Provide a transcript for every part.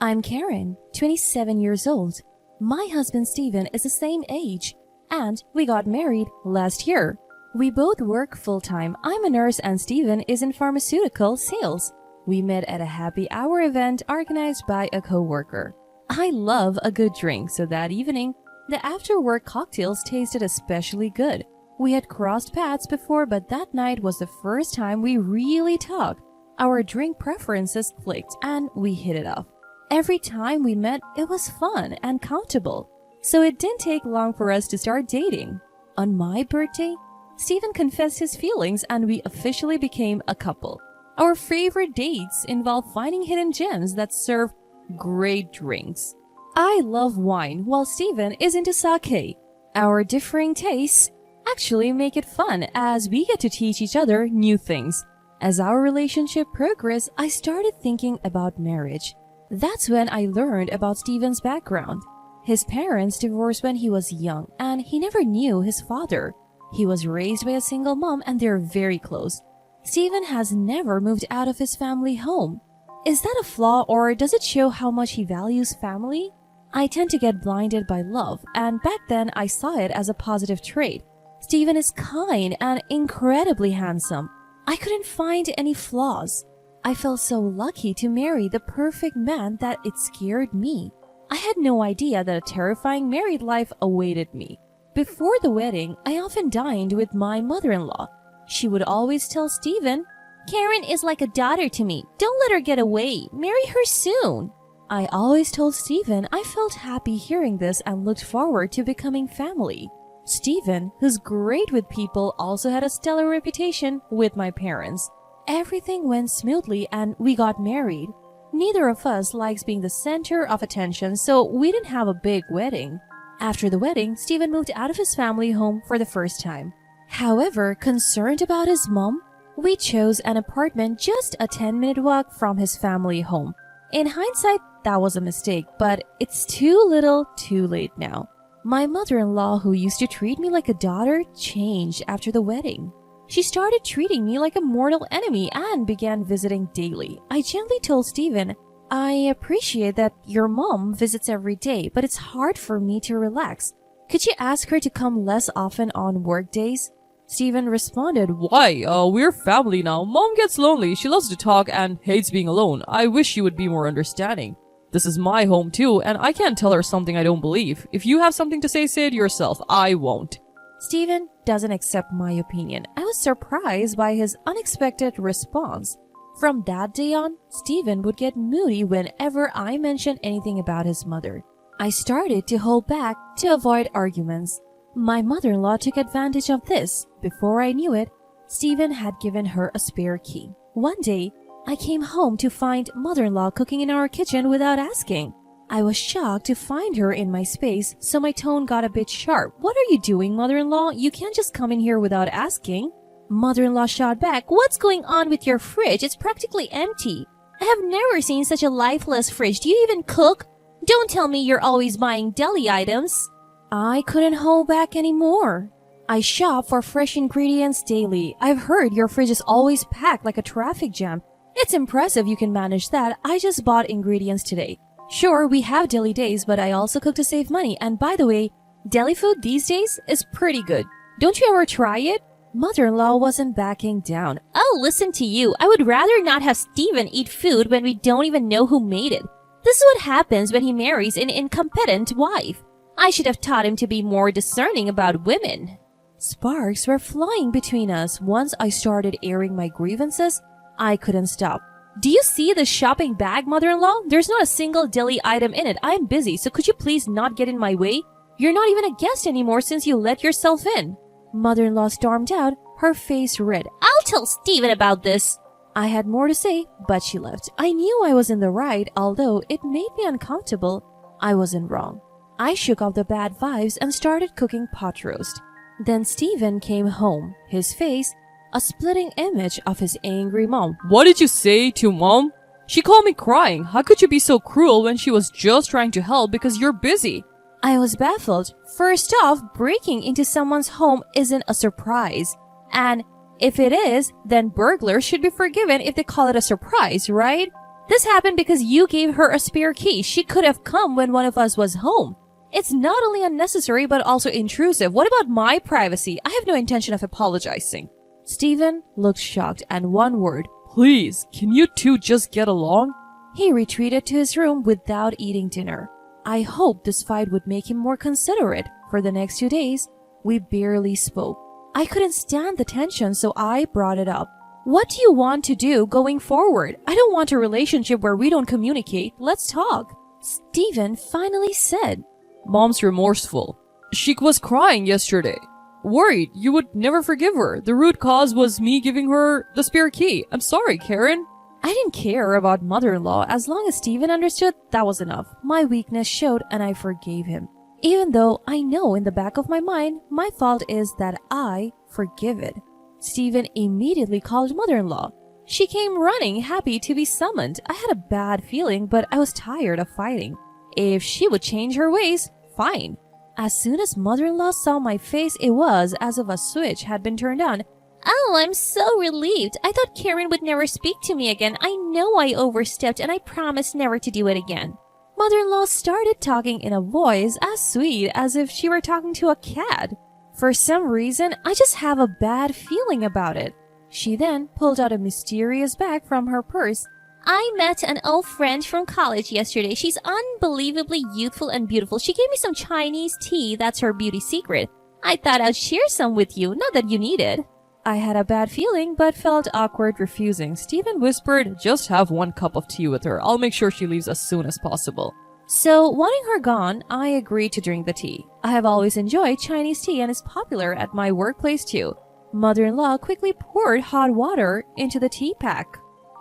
I'm Karen, 27 years old. My husband Steven is the same age, and we got married last year. We both work full-time. I'm a nurse and Steven is in pharmaceutical sales. We met at a happy hour event organized by a coworker. I love a good drink, so that evening, the after-work cocktails tasted especially good. We had crossed paths before, but that night was the first time we really talked. Our drink preferences clicked and we hit it off. Every time we met, it was fun and comfortable. So it didn't take long for us to start dating. On my birthday, Steven confessed his feelings and we officially became a couple. Our favorite dates involve finding hidden gems that serve great drinks. I love wine while Steven is into sake. Our differing tastes actually make it fun as we get to teach each other new things. As our relationship progressed, I started thinking about marriage. That's when I learned about Steven's background. His parents divorced when he was young and he never knew his father. He was raised by a single mom and they're very close. Steven has never moved out of his family home. Is that a flaw or does it show how much he values family? I tend to get blinded by love, and back then I saw it as a positive trait. Steven is kind and incredibly handsome. I couldn't find any flaws. I felt so lucky to marry the perfect man that it scared me. I had no idea that a terrifying married life awaited me. Before the wedding, I often dined with my mother-in-law. She would always tell Steven, "Karen is like a daughter to me. Don't let her get away. Marry her soon." I always told Steven I felt happy hearing this and looked forward to becoming family. Steven, who's great with people, also had a stellar reputation with my parents. Everything went smoothly and we got married. Neither of us likes being the center of attention, so we didn't have a big wedding. After the wedding, Steven moved out of his family home for the first time. However, concerned about his mom, we chose an apartment just a 10-minute walk from his family home. In hindsight, that was a mistake, but it's too little, too late now. My mother-in-law, who used to treat me like a daughter, changed after the wedding. She started treating me like a mortal enemy and began visiting daily. I gently told Steven, "I appreciate that your mom visits every day, but it's hard for me to relax. Could you ask her to come less often on work days?" Steven responded, Why? We're family now. Mom gets lonely. She loves to talk and hates being alone. I wish you would be more understanding. This is my home too, and I can't tell her something I don't believe. If you have something to say it yourself. I won't. Steven doesn't accept my opinion. I was surprised by his unexpected response. From that day on, Steven would get moody whenever I mentioned anything about his mother. I started to hold back to avoid arguments. My mother-in-law took advantage of this. Before I knew it, Steven had given her a spare key. One day, I came home to find mother-in-law cooking in our kitchen without asking. I was shocked to find her in my space, so my tone got a bit sharp. "What are you doing, mother-in-law? You can't just come in here without asking." Mother-in-law shot back, "What's going on with your fridge? It's practically empty. I have never seen such a lifeless fridge. Do you even cook? Don't tell me you're always buying deli items." I couldn't hold back anymore. "I shop for fresh ingredients daily. I've heard your fridge is always packed like a traffic jam. It's impressive you can manage that. I just bought ingredients today. Sure, we have deli days, but I also cook to save money. And by the way, deli food these days is pretty good. Don't you ever try it?" Mother-in-law wasn't backing down. "Oh, listen to you. I would rather not have Steven eat food when we don't even know who made it. This is what happens when he marries an incompetent wife. I should have taught him to be more discerning about women." Sparks were flying between us. Once I started airing my grievances, I couldn't stop. "Do you see the shopping bag, mother-in-law? There's not a single deli item in it. I am busy, so could you please not get in my way? You're not even a guest anymore since you let yourself in." Mother-in-law stormed out, her face red. "I'll tell Steven about this." I had more to say, but she left. I knew I was in the right, although it made me uncomfortable. I wasn't wrong. I shook off the bad vibes and started cooking pot roast. Then Steven came home, his face a splitting image of his angry mom. "What did you say to Mom? She called me crying. How could you be so cruel when she was just trying to help because you're busy?" I was baffled. First off, breaking into someone's home isn't a surprise. And if it is, then burglars should be forgiven if they call it a surprise, right? This happened because you gave her a spare key. She could have come when one of us was home. It's not only unnecessary but also intrusive. What about my privacy? I have no intention of apologizing. Stephen looked shocked and one word. Please, can you two just get along? He retreated to his room without eating dinner. I hoped this fight would make him more considerate. For the next 2 days, we barely spoke. I couldn't stand the tension, so I brought it up. What do you want to do going forward? I don't want a relationship where we don't communicate. Let's talk. Stephen finally said. Mom's remorseful. She was crying yesterday. Worried you would never forgive her. The root cause was me giving her the spare key. I'm sorry, Karen. I didn't care about mother-in-law. As long as Stephen understood, that was enough. My weakness showed and I forgave him. Even though I know in the back of my mind, my fault is that I forgive it. Stephen immediately called mother-in-law. She came running, happy to be summoned. I had a bad feeling, but I was tired of fighting. If she would change her ways, fine. As soon as mother-in-law saw my face, it was as if a switch had been turned on. Oh, I'm so relieved. I thought Karen would never speak to me again. I know I overstepped and I promised never to do it again. Mother-in-law started talking in a voice as sweet as if she were talking to a cat. For some reason, I just have a bad feeling about it. She then pulled out a mysterious bag from her purse. I met an old friend from college yesterday. She's unbelievably youthful and beautiful. She gave me some Chinese tea. That's her beauty secret. I thought I'd share some with you, not that you need it. I had a bad feeling, but felt awkward refusing. Stephen whispered, just have 1 cup of tea with her. I'll make sure she leaves as soon as possible. So, wanting her gone, I agreed to drink the tea. I have always enjoyed Chinese tea and it's popular at my workplace too. Mother-in-law quickly poured hot water into the tea pack.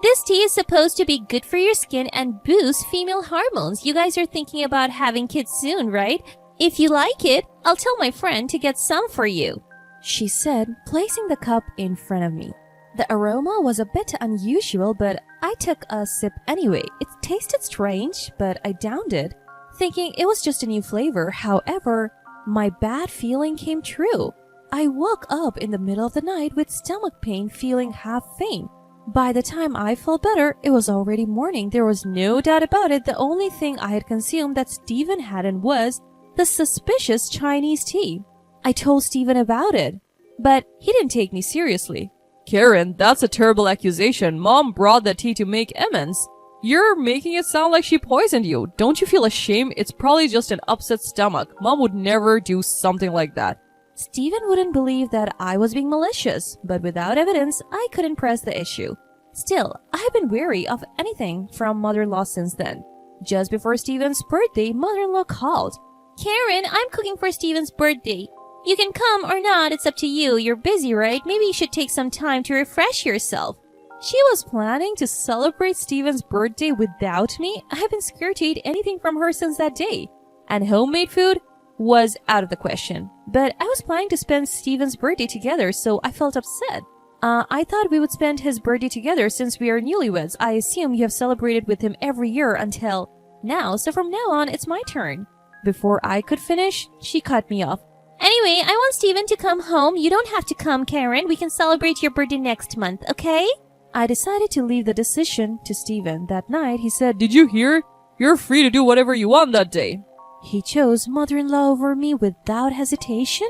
This tea is supposed to be good for your skin and boost female hormones. You guys are thinking about having kids soon, right? If you like it, I'll tell my friend to get some for you, she said, placing the cup in front of me. The aroma was a bit unusual, but I took a sip anyway. It tasted strange, but I downed it, thinking it was just a new flavor. However, my bad feeling came true. I woke up in the middle of the night with stomach pain, feeling half faint. By the time I felt better, it was already morning. There was no doubt about it. The only thing I had consumed that Stephen hadn't was the suspicious Chinese tea. I told Stephen about it, but he didn't take me seriously. Karen, that's a terrible accusation. Mom brought that tea to make amends. You're making it sound like she poisoned you. Don't you feel ashamed? It's probably just an upset stomach. Mom would never do something like that. Stephen wouldn't believe that I was being malicious, but without evidence, I couldn't press the issue. Still, I have been wary of anything from mother-in-law since then. Just before Stephen's birthday, mother-in-law called. Karen, I'm cooking for Stephen's birthday. You can come or not, it's up to you. You're busy, right? Maybe you should take some time to refresh yourself. She was planning to celebrate Stephen's birthday without me. I have been scared to eat anything from her since that day. And homemade food was out of the question. But I was planning to spend Stephen's birthday together, so I felt upset. I thought we would spend his birthday together since we are newlyweds. I assume you have celebrated with him every year until now, so from now on, it's my turn. Before I could finish, she cut me off. Anyway, I want Stephen to come home. You don't have to come, Karen. We can celebrate your birthday next month, okay? I decided to leave the decision to Stephen. That night, he said, Did you hear? You're free to do whatever you want that day. He chose mother-in-law over me without hesitation,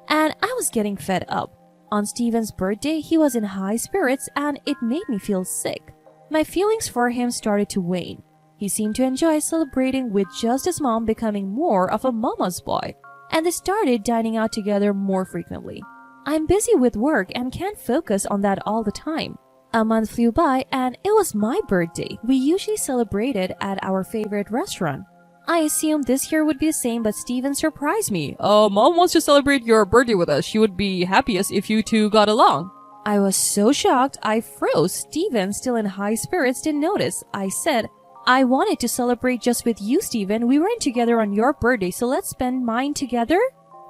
and I was getting fed up. On Stephen's birthday, he was in high spirits, and it made me feel sick. My feelings for him started to wane. He seemed to enjoy celebrating with just his mom becoming more of a mama's boy, and they started dining out together more frequently. I'm busy with work and can't focus on that all the time. A month flew by, and it was my birthday. We usually celebrated at our favorite restaurant. I assumed this year would be the same, but Stephen surprised me. Mom wants to celebrate your birthday with us. She would be happiest if you two got along. I was so shocked, I froze. Stephen, still in high spirits, didn't notice. I said, I wanted to celebrate just with you, Stephen. We weren't together on your birthday, so let's spend mine together.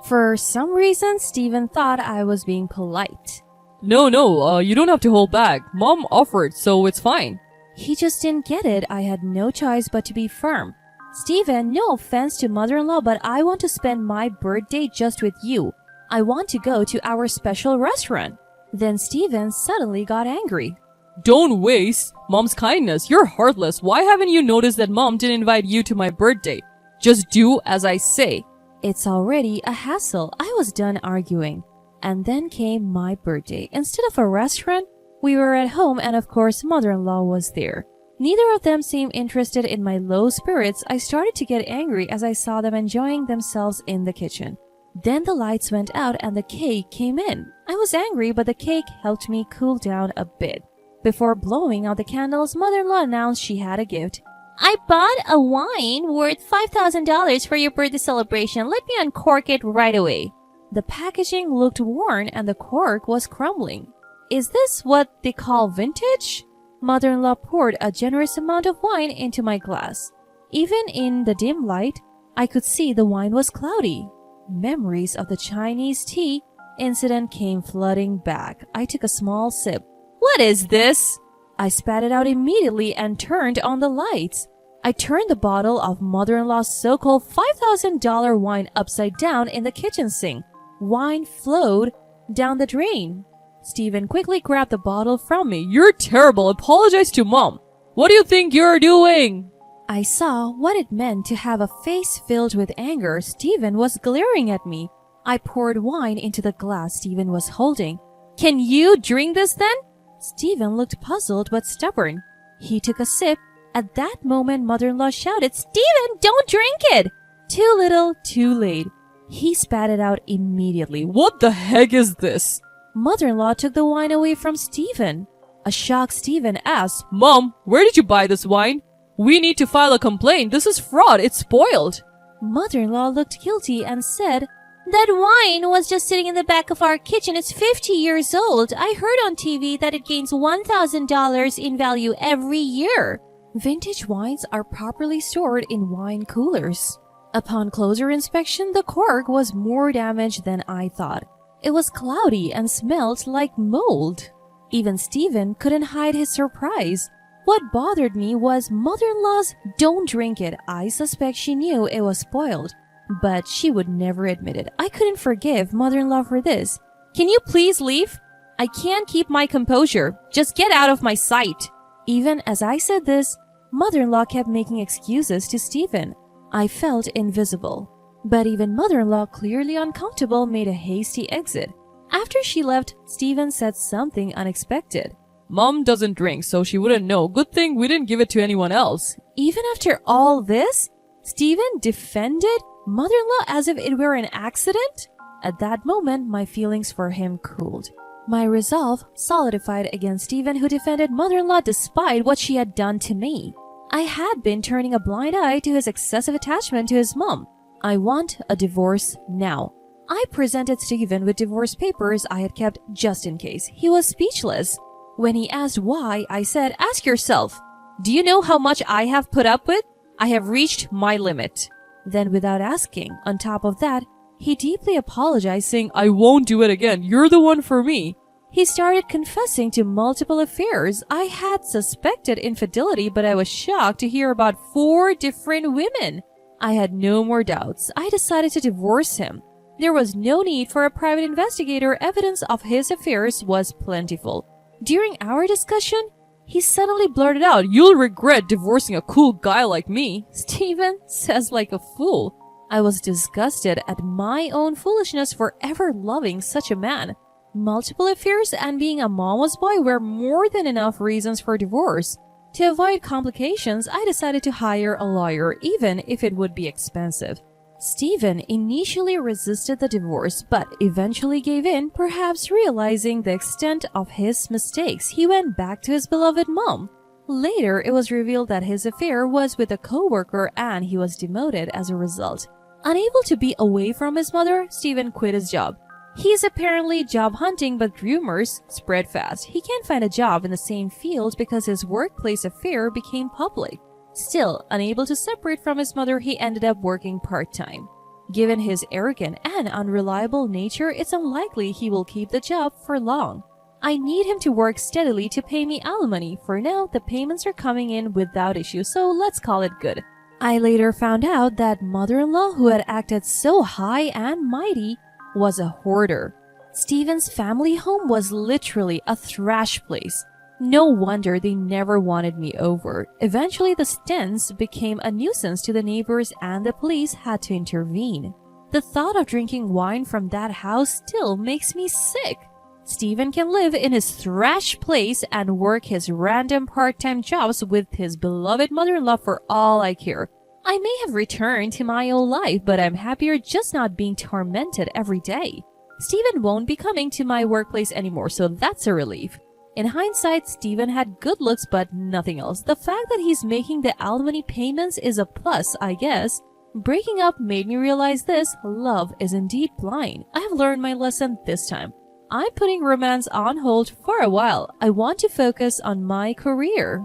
For some reason, Stephen thought I was being polite. No, you don't have to hold back. Mom offered, so it's fine. He just didn't get it. I had no choice but to be firm. Stephen, no offense to mother-in-law, but I want to spend my birthday just with you. I want to go to our special restaurant. Then Stephen suddenly got angry. Don't waste Mom's kindness. You're heartless. Why haven't you noticed that Mom didn't invite you to my birthday? Just do as I say. It's already a hassle. I was done arguing. And then came my birthday. Instead of a restaurant, we were at home and of course mother-in-law was there. Neither of them seemed interested in my low spirits. I started to get angry as I saw them enjoying themselves in the kitchen. Then the lights went out and the cake came in. I was angry, but the cake helped me cool down a bit. Before blowing out the candles, mother-in-law announced she had a gift. I bought a wine worth $5,000 for your birthday celebration. Let me uncork it right away. The packaging looked worn and the cork was crumbling. Is this what they call vintage? Mother-in-law poured a generous amount of wine into my glass. Even in the dim light, I could see the wine was cloudy. Memories of the Chinese tea incident came flooding back. I took a small sip. What is this? I spat it out immediately and turned on the lights. I turned the bottle of mother-in-law's so-called $5,000 wine upside down in the kitchen sink. Wine flowed down the drain. Stephen quickly grabbed the bottle from me. You're terrible. Apologize to Mom. What do you think you're doing? I saw what it meant to have a face filled with anger. Stephen was glaring at me. I poured wine into the glass Stephen was holding. Can you drink this then? Stephen looked puzzled but stubborn. He took a sip. At that moment, mother-in-law shouted, Stephen, don't drink it! Too little, too late. He spat it out immediately. What the heck is this? Mother-in-law took the wine away from Stephen. A shocked Stephen asked, Mom, where did you buy this wine? We need to file a complaint. This is fraud. It's spoiled. Mother-in-law looked guilty and said, That wine was just sitting in the back of our kitchen. It's 50 years old. I heard on TV that it gains $1,000 in value every year. Vintage wines are properly stored in wine coolers. Upon closer inspection, the cork was more damaged than I thought. It was cloudy and smelled like mold. Even Stephen couldn't hide his surprise. What bothered me was mother-in-law's "don't drink it." I suspect she knew it was spoiled, but she would never admit it. I couldn't forgive mother-in-law for this. Can you please leave? I can't keep my composure. Just get out of my sight. Even as I said this, mother-in-law kept making excuses to Stephen. I felt invisible. But even mother-in-law, clearly uncomfortable, made a hasty exit. After she left, Stephen said something unexpected. Mom doesn't drink, so she wouldn't know. Good thing we didn't give it to anyone else. Even after all this, Stephen defended mother-in-law as if it were an accident? At that moment, my feelings for him cooled. My resolve solidified against Stephen, who defended mother-in-law despite what she had done to me. I had been turning a blind eye to his excessive attachment to his mom. I want a divorce now. I presented Stephen with divorce papers I had kept just in case. He was speechless. When he asked why, I said, ask yourself, do you know how much I have put up with? I have reached my limit. Then without asking, on top of that, he deeply apologized, saying, I won't do it again. You're the one for me. He started confessing to multiple affairs. I had suspected infidelity, but I was shocked to hear about 4 different women. I had no more doubts. I decided to divorce him. There was no need for a private investigator. Evidence of his affairs was plentiful. During our discussion, he suddenly blurted out, You'll regret divorcing a cool guy like me. Stephen says like a fool. I was disgusted at my own foolishness for ever loving such a man. Multiple affairs and being a mama's boy were more than enough reasons for divorce. To avoid complications, I decided to hire a lawyer, even if it would be expensive. Stephen initially resisted the divorce, but eventually gave in, perhaps realizing the extent of his mistakes. He went back to his beloved mom. Later, it was revealed that his affair was with a co-worker and he was demoted as a result. Unable to be away from his mother, Stephen quit his job. He is apparently job hunting, but rumors spread fast. He can't find a job in the same field because his workplace affair became public. Still, unable to separate from his mother, he ended up working part-time. Given his arrogant and unreliable nature, it's unlikely he will keep the job for long. I need him to work steadily to pay me alimony. For now, the payments are coming in without issue, so let's call it good. I later found out that mother-in-law, who had acted so high and mighty, was a hoarder. Stephen's family home was literally a trash place. No wonder they never wanted me over. Eventually, the stints became a nuisance to the neighbors and the police had to intervene. The thought of drinking wine from that house still makes me sick. Steven can live in his trash place and work his random part-time jobs with his beloved mother-in-law for all I care. I may have returned to my old life, but I'm happier just not being tormented every day. Steven won't be coming to my workplace anymore, so that's a relief. In hindsight, Steven had good looks but nothing else. The fact that he's making the alimony payments is a plus, I guess. Breaking up made me realize this: love is indeed blind. I have learned my lesson this time. I'm putting romance on hold for a while. I want to focus on my career.